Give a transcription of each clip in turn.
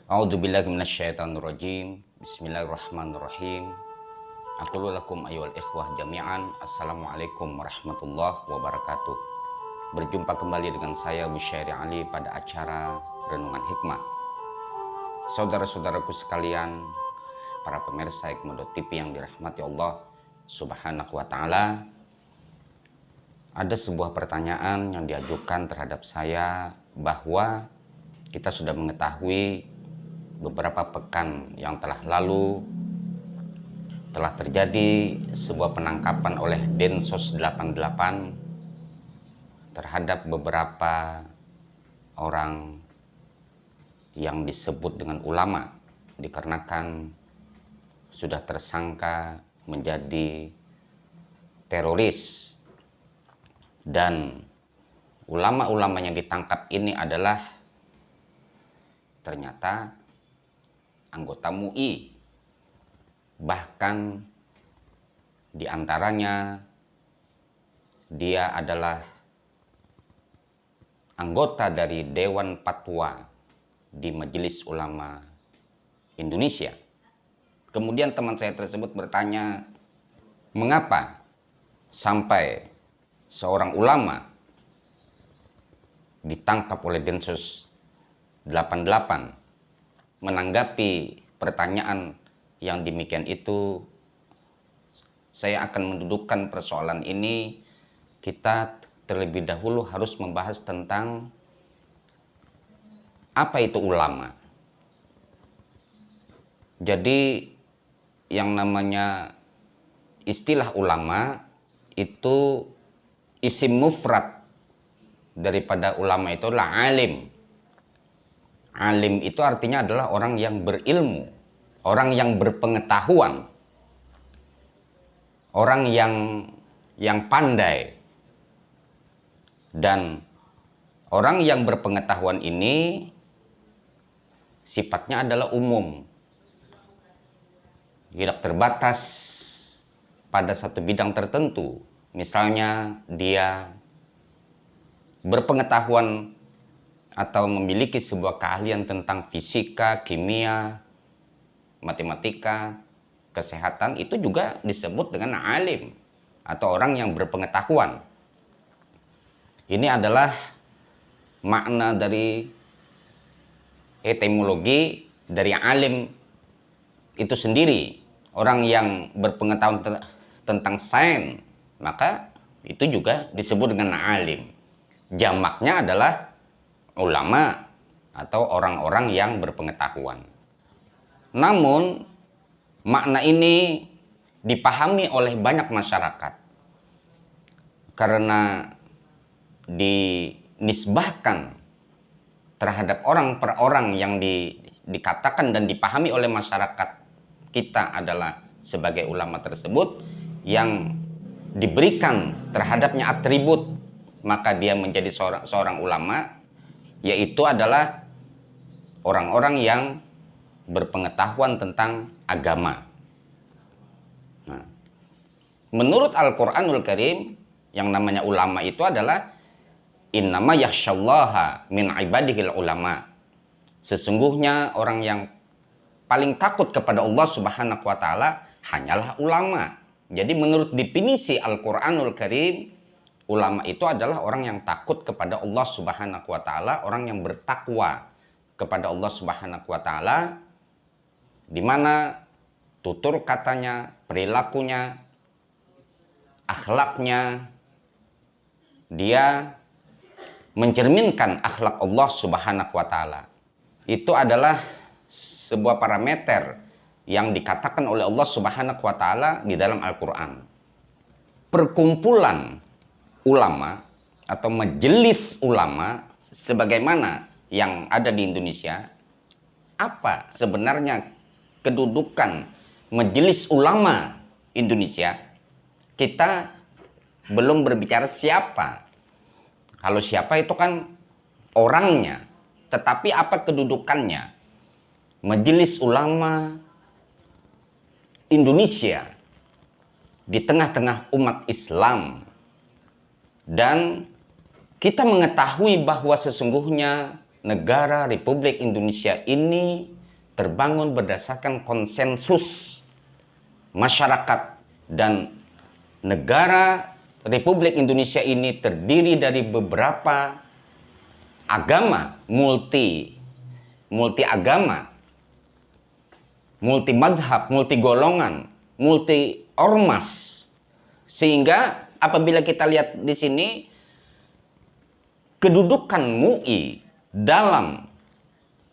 A'udzubillahi minasyaitonirrajim. Bismillahirrahmanirrahim. Aqulu lakum ayyuhal ikhwah jami'an. Assalamualaikum warahmatullahi wabarakatuh. Berjumpa kembali dengan saya Busyairi Ali pada acara Renungan Hikmah. Saudara-saudaraku sekalian, para pemirsa Hikmah TV yang dirahmati Allah Subhanahu wa taala. Ada sebuah pertanyaan yang diajukan terhadap saya bahwa kita sudah mengetahui beberapa pekan yang telah lalu telah terjadi sebuah penangkapan oleh Densus 88 terhadap beberapa orang yang disebut dengan ulama, dikarenakan sudah tersangka menjadi teroris. Dan ulama-ulama yang ditangkap ini adalah ternyata anggota MUI. Bahkan diantaranya dia adalah anggota dari Dewan Fatwa di Majelis Ulama Indonesia. Kemudian teman saya tersebut bertanya, mengapa sampai seorang ulama ditangkap oleh Densus 88? Menanggapi pertanyaan yang demikian itu, saya akan mendudukkan persoalan ini. Kita terlebih dahulu harus membahas tentang apa itu ulama. Jadi yang namanya istilah ulama itu isim mufrad daripada ulama itu adalah alim. Alim itu artinya adalah orang yang berilmu, orang yang berpengetahuan, orang yang pandai. Dan orang yang berpengetahuan ini sifatnya adalah umum, tidak terbatas pada satu bidang tertentu. Misalnya dia berpengetahuan atau memiliki sebuah keahlian tentang fisika, kimia, matematika, kesehatan, itu juga disebut dengan alim atau orang yang berpengetahuan. Ini adalah makna dari etimologi dari alim itu sendiri. Orang yang berpengetahuan tentang sains, maka itu juga disebut dengan alim. Jamaknya adalah ulama atau orang-orang yang berpengetahuan. Namun makna ini dipahami oleh banyak masyarakat karena dinisbahkan terhadap orang per orang yang dikatakan dan dipahami oleh masyarakat kita adalah sebagai ulama tersebut, yang diberikan terhadapnya atribut, maka dia menjadi seorang ulama, yaitu adalah orang-orang yang berpengetahuan tentang agama. Nah, menurut Al-Quranul Karim, yang namanya ulama itu adalah innama yakhsyallaha min ibadihil ulama. Sesungguhnya orang yang paling takut kepada Allah Subhanahu wa taala hanyalah ulama. Jadi menurut definisi Al-Quranul Karim, ulama itu adalah orang yang takut kepada Allah Subhanahu wa taala, orang yang bertakwa kepada Allah Subhanahu wa taala, di mana tutur katanya, perilakunya, akhlaknya, dia mencerminkan akhlak Allah Subhanahu wa taala. Itu adalah sebuah parameter yang dikatakan oleh Allah Subhanahu wa taala di dalam Al-Qur'an. Perkumpulan ulama atau majelis ulama sebagaimana yang ada di Indonesia, apa sebenarnya kedudukan majelis ulama Indonesia? Kita belum berbicara siapa. Kalau siapa itu kan orangnya, tetapi apa kedudukannya? Majelis Ulama Indonesia di tengah-tengah umat Islam. Dan kita mengetahui bahwa sesungguhnya negara Republik Indonesia ini terbangun berdasarkan konsensus masyarakat, dan negara Republik Indonesia ini terdiri dari beberapa agama, multi agama, multi madhab, multi golongan, multi ormas. Sehingga apabila kita lihat di sini, kedudukan MUI dalam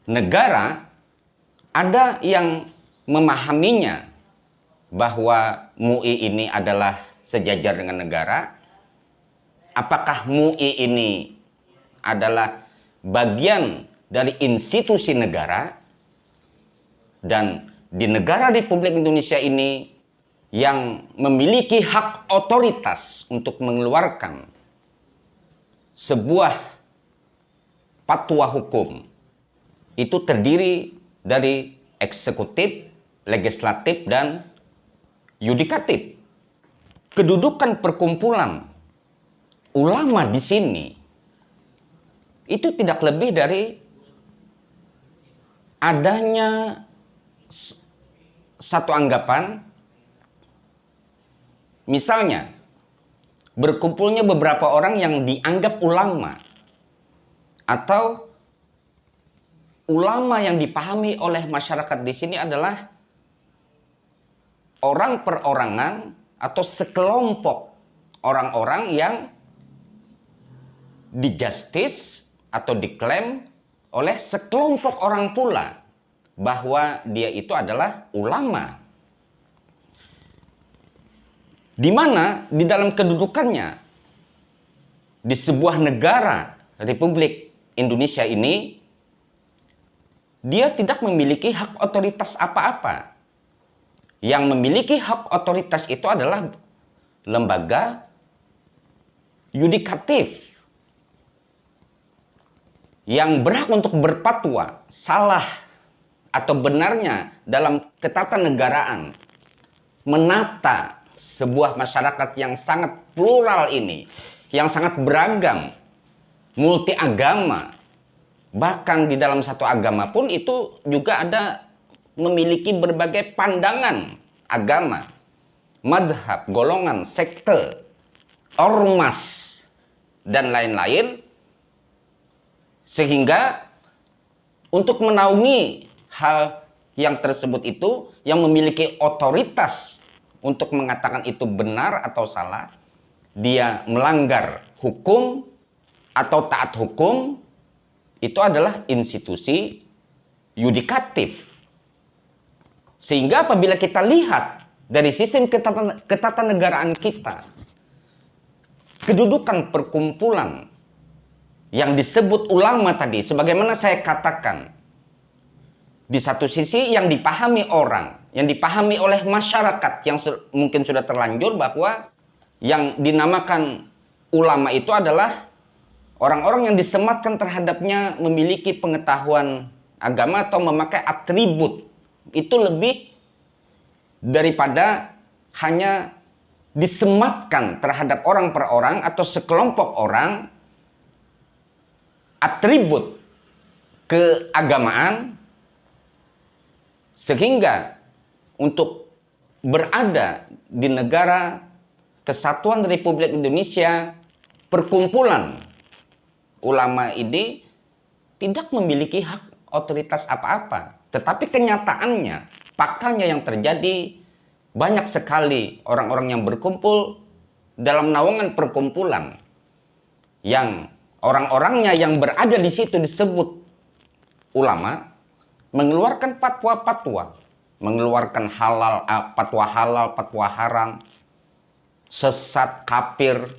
negara, ada yang memahaminya bahwa MUI ini adalah sejajar dengan negara. Apakah MUI ini adalah bagian dari institusi negara? Dan di negara Republik Indonesia ini yang memiliki hak otoritas untuk mengeluarkan sebuah fatwa hukum itu terdiri dari eksekutif, legislatif, dan yudikatif. Kedudukan perkumpulan ulama di sini itu tidak lebih dari adanya satu anggapan, misalnya berkumpulnya beberapa orang yang dianggap ulama, atau ulama yang dipahami oleh masyarakat di sini adalah orang perorangan atau sekelompok orang-orang yang dijustis atau diklaim oleh sekelompok orang pula bahwa dia itu adalah ulama. Di mana di dalam kedudukannya di sebuah negara Republik Indonesia ini, dia tidak memiliki hak otoritas apa-apa. Yang memiliki hak otoritas itu adalah lembaga yudikatif yang berhak untuk berfatwa salah atau benarnya dalam ketatanegaraan menata sebuah masyarakat yang sangat plural ini, yang sangat beragam, multi agama. Bahkan di dalam satu agama pun itu juga ada memiliki berbagai pandangan agama, madhab, golongan, sekte, ormas, dan lain-lain. Sehingga untuk menaungi hal yang tersebut itu, yang memiliki otoritas untuk mengatakan itu benar atau salah, dia melanggar hukum atau taat hukum, itu adalah institusi yudikatif. Sehingga apabila kita lihat dari sistem ketatanegaraan kita, kedudukan perkumpulan yang disebut ulama tadi, sebagaimana saya katakan, di satu sisi yang dipahami orang, yang dipahami oleh masyarakat yang mungkin sudah terlanjur bahwa yang dinamakan ulama itu adalah orang-orang yang disematkan terhadapnya memiliki pengetahuan agama atau memakai atribut. Itu lebih daripada hanya disematkan terhadap orang per orang atau sekelompok orang atribut keagamaan, sehingga untuk berada di negara Kesatuan Republik Indonesia, perkumpulan ulama ini tidak memiliki hak otoritas apa-apa. Tetapi kenyataannya, faktanya yang terjadi, banyak sekali orang-orang yang berkumpul dalam naungan perkumpulan yang orang-orangnya yang berada di situ disebut ulama, mengeluarkan fatwa-fatwa, mengeluarkan fatwa halal, fatwa haram, sesat, kafir,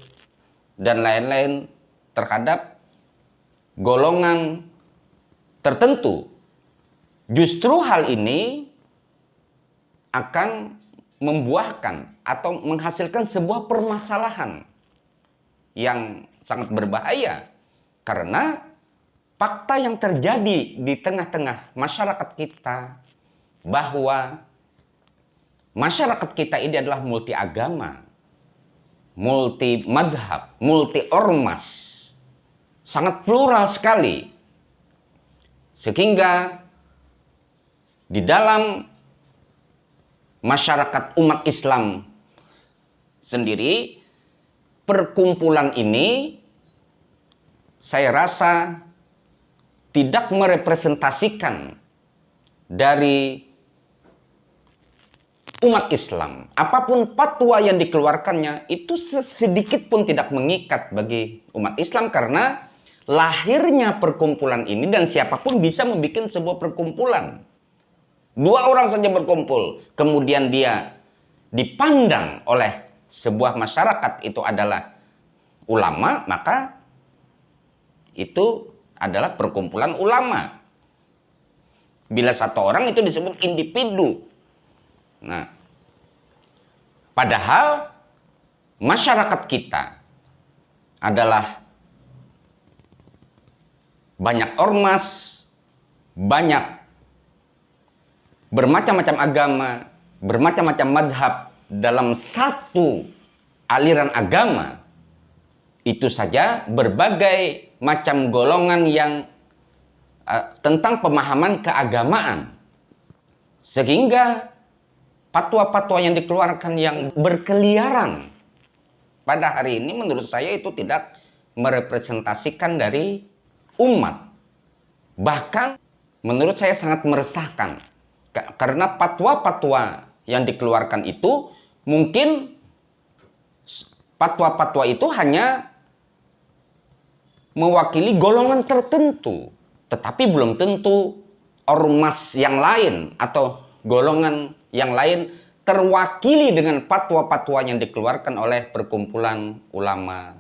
dan lain-lain terhadap golongan tertentu. Justru hal ini akan membuahkan atau menghasilkan sebuah permasalahan yang sangat berbahaya, karena fakta yang terjadi di tengah-tengah masyarakat kita bahwa masyarakat kita ini adalah multi agama, multi madhab, multi ormas, sangat plural sekali, sehingga di dalam masyarakat umat Islam sendiri, perkumpulan ini saya rasa tidak merepresentasikan dari umat Islam. Apapun fatwa yang dikeluarkannya itu sedikit pun tidak mengikat bagi umat Islam, karena lahirnya perkumpulan ini dan siapapun bisa membuat sebuah perkumpulan. 2 orang saja berkumpul, kemudian dia dipandang oleh sebuah masyarakat itu adalah ulama, maka itu adalah perkumpulan ulama. Bila 1 orang itu disebut individu. Nah, padahal masyarakat kita adalah banyak ormas, banyak bermacam-macam agama, bermacam-macam madhab dalam satu aliran agama. Itu saja berbagai macam golongan yang tentang pemahaman keagamaan. Sehingga fatwa-fatwa yang dikeluarkan yang berkeliaran pada hari ini menurut saya itu tidak merepresentasikan dari umat. Bahkan menurut saya sangat meresahkan. Karena fatwa-fatwa yang dikeluarkan itu mungkin fatwa-fatwa itu hanya mewakili golongan tertentu, tetapi belum tentu ormas yang lain atau golongan yang lain terwakili dengan fatwa-fatwa yang dikeluarkan oleh perkumpulan ulama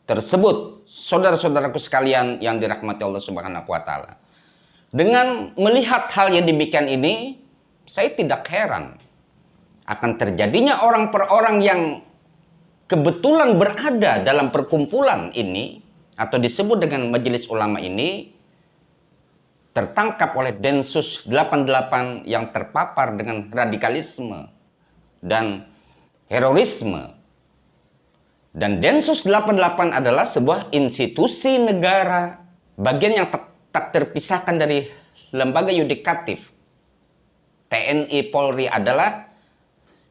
tersebut. Saudara-saudaraku sekalian yang dirahmati Allah Subhanahu wa taala. Dengan melihat hal yang demikian ini, saya tidak heran akan terjadinya orang per orang yang kebetulan berada dalam perkumpulan ini atau disebut dengan majelis ulama ini tertangkap oleh Densus 88 yang terpapar dengan radikalisme dan terorisme. Dan Densus 88 adalah sebuah institusi negara, bagian yang tak terpisahkan dari lembaga yudikatif. TNI Polri adalah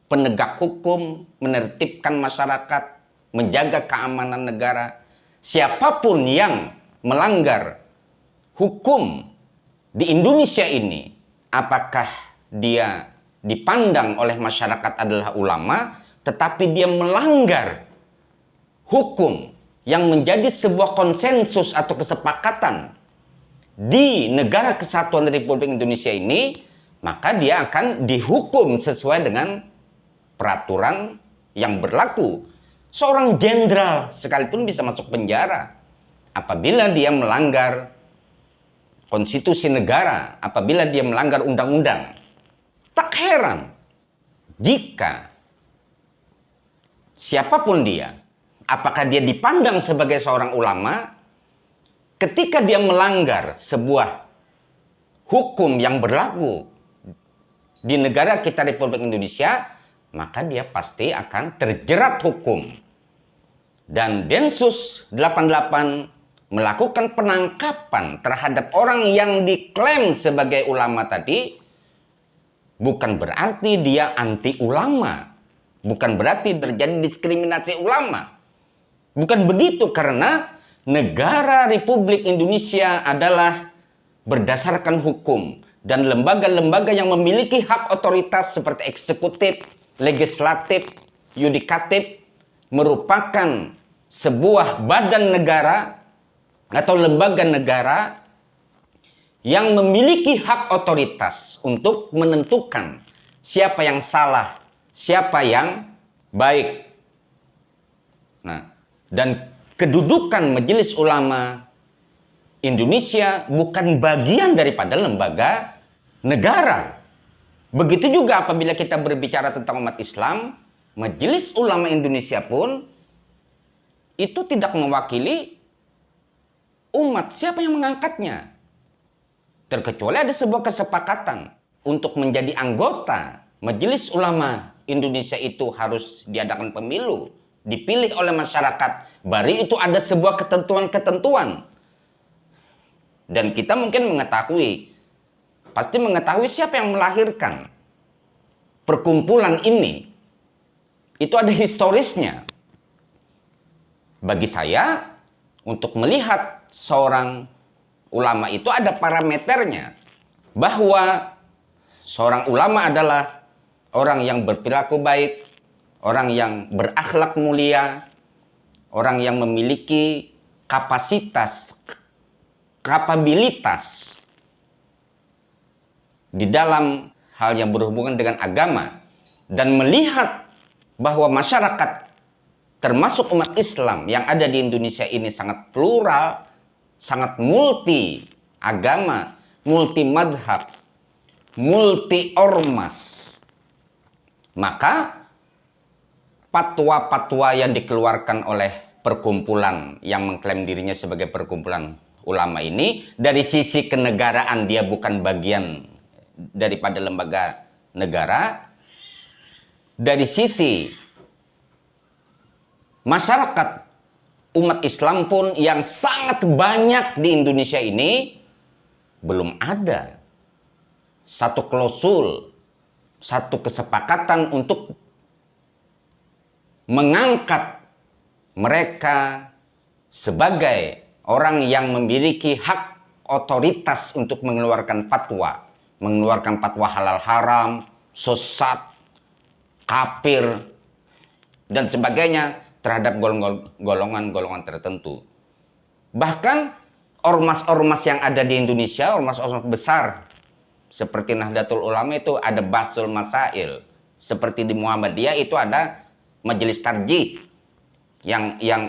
penegak hukum, menertibkan masyarakat, menjaga keamanan negara. Siapapun yang melanggar hukum di Indonesia ini, apakah dia dipandang oleh masyarakat adalah ulama, tetapi dia melanggar hukum yang menjadi sebuah konsensus atau kesepakatan di negara kesatuan Republik Indonesia ini, maka dia akan dihukum sesuai dengan peraturan yang berlaku. Seorang jenderal sekalipun bisa masuk penjara apabila dia melanggar konstitusi negara, apabila dia melanggar undang-undang. Tak heran jika siapapun dia, apakah dia dipandang sebagai seorang ulama, ketika dia melanggar sebuah hukum yang berlaku di negara kita Republik Indonesia, maka dia pasti akan terjerat hukum. Dan Densus 88 melakukan penangkapan terhadap orang yang diklaim sebagai ulama tadi, bukan berarti dia anti ulama, bukan berarti terjadi diskriminasi ulama. Bukan begitu, karena negara Republik Indonesia adalah berdasarkan hukum dan lembaga-lembaga yang memiliki hak otoritas seperti eksekutif, legislatif, yudikatif merupakan sebuah badan negara atau lembaga negara yang memiliki hak otoritas untuk menentukan siapa yang salah, siapa yang baik. Nah, dan kedudukan Majelis Ulama Indonesia bukan bagian daripada lembaga negara. Begitu juga apabila kita berbicara tentang umat Islam, Majelis Ulama Indonesia pun itu tidak mewakili umat. Siapa yang mengangkatnya? Terkecuali ada sebuah kesepakatan untuk menjadi anggota Majelis Ulama Indonesia itu harus diadakan pemilu, dipilih oleh masyarakat. Baru itu ada sebuah ketentuan-ketentuan. Dan kita mungkin mengetahui pasti mengetahui siapa yang melahirkan perkumpulan ini. Itu ada historisnya. Bagi saya, untuk melihat seorang ulama itu ada parameternya. Bahwa seorang ulama adalah orang yang berperilaku baik, orang yang berakhlak mulia, orang yang memiliki kapasitas, kapabilitas di dalam hal yang berhubungan dengan agama, dan melihat bahwa masyarakat termasuk umat Islam yang ada di Indonesia ini sangat plural, sangat multi agama, multi madhab, multi ormas, maka fatwa-fatwa yang dikeluarkan oleh perkumpulan yang mengklaim dirinya sebagai perkumpulan ulama ini, dari sisi kenegaraan dia bukan bagian daripada lembaga negara, dari sisi masyarakat umat Islam pun yang sangat banyak di Indonesia ini, belum ada satu klausul, satu kesepakatan untuk mengangkat mereka sebagai orang yang memiliki hak otoritas untuk mengeluarkan fatwa, mengeluarkan fatwa halal haram, sesat, kafir, dan sebagainya terhadap golongan-golongan tertentu. Bahkan ormas-ormas yang ada di Indonesia, ormas-ormas besar seperti Nahdlatul Ulama itu ada Bahsul Masail. Seperti di Muhammadiyah itu ada Majelis Tarjih. Yang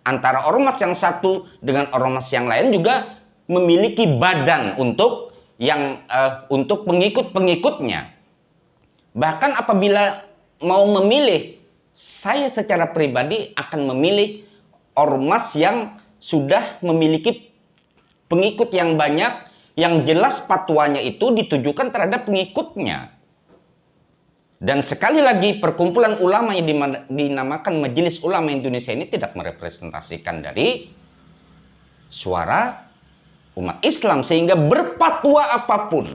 antara ormas yang satu dengan ormas yang lain juga memiliki badan untuk untuk pengikut-pengikutnya. Bahkan apabila mau memilih, saya secara pribadi akan memilih ormas yang sudah memiliki pengikut yang banyak, yang jelas fatwanya itu ditujukan terhadap pengikutnya. Dan sekali lagi, perkumpulan ulama yang dinamakan Majelis Ulama Indonesia ini tidak merepresentasikan dari suara umat Islam, sehingga berfatwa apapun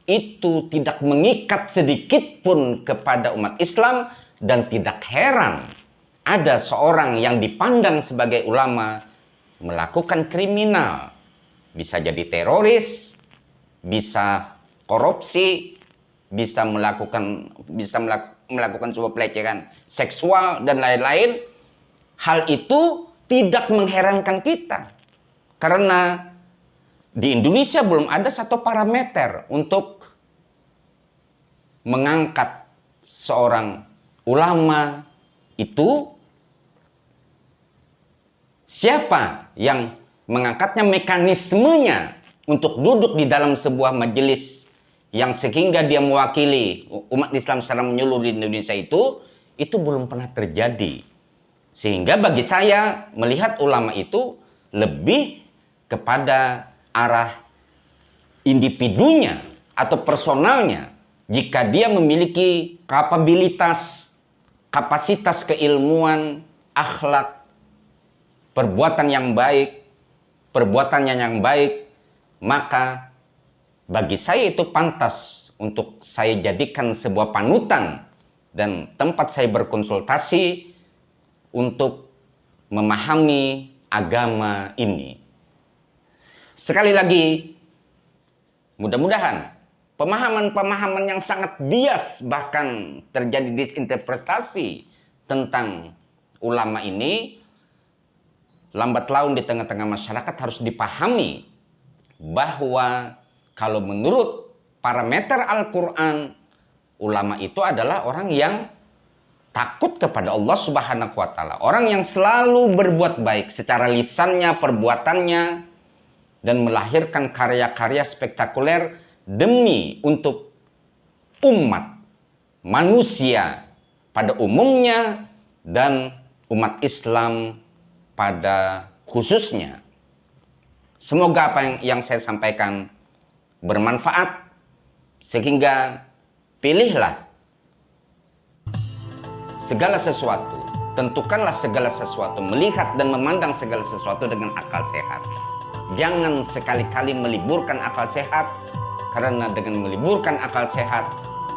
itu tidak mengikat sedikit pun kepada umat Islam. Dan tidak heran ada seorang yang dipandang sebagai ulama melakukan kriminal, bisa jadi teroris, bisa korupsi, bisa melakukan sebuah pelecehan seksual dan lain-lain. Hal itu tidak mengherankan kita, karena di Indonesia belum ada satu parameter untuk mengangkat seorang ulama itu. Siapa yang mengangkatnya, mekanismenya untuk duduk di dalam sebuah majelis yang sehingga dia mewakili umat Islam secara menyeluruh di Indonesia itu belum pernah terjadi. Sehingga bagi saya melihat ulama itu lebih kepada arah individunya atau personalnya. Jika dia memiliki kapasitas keilmuan, akhlak, perbuatan yang baik, perbuatannya yang baik, maka bagi saya itu pantas untuk saya jadikan sebuah panutan dan tempat saya berkonsultasi untuk memahami agama ini. Sekali lagi, mudah-mudahan pemahaman-pemahaman yang sangat bias, bahkan terjadi disinterpretasi tentang ulama ini, lambat laun di tengah-tengah masyarakat harus dipahami bahwa kalau menurut parameter Al-Quran, ulama itu adalah orang yang takut kepada Allah Subhanahu wa Ta'ala, orang yang selalu berbuat baik secara lisannya, perbuatannya, dan melahirkan karya-karya spektakuler demi untuk umat manusia pada umumnya dan umat Islam pada khususnya. Semoga apa yang saya sampaikan bermanfaat, sehingga pilihlah segala sesuatu, tentukanlah segala sesuatu, melihat dan memandang segala sesuatu dengan akal sehat. Jangan sekali-kali meliburkan akal sehat Karena dengan meliburkan akal sehat,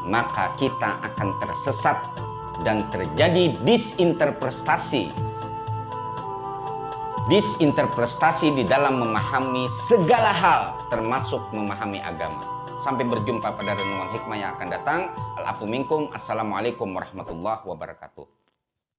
maka kita akan tersesat dan terjadi disinterpretasi. Disinterpretasi di dalam memahami segala hal, termasuk memahami agama. Sampai berjumpa pada renungan hikmah yang akan datang. Al-afu minkum. Assalamualaikum warahmatullahi wabarakatuh.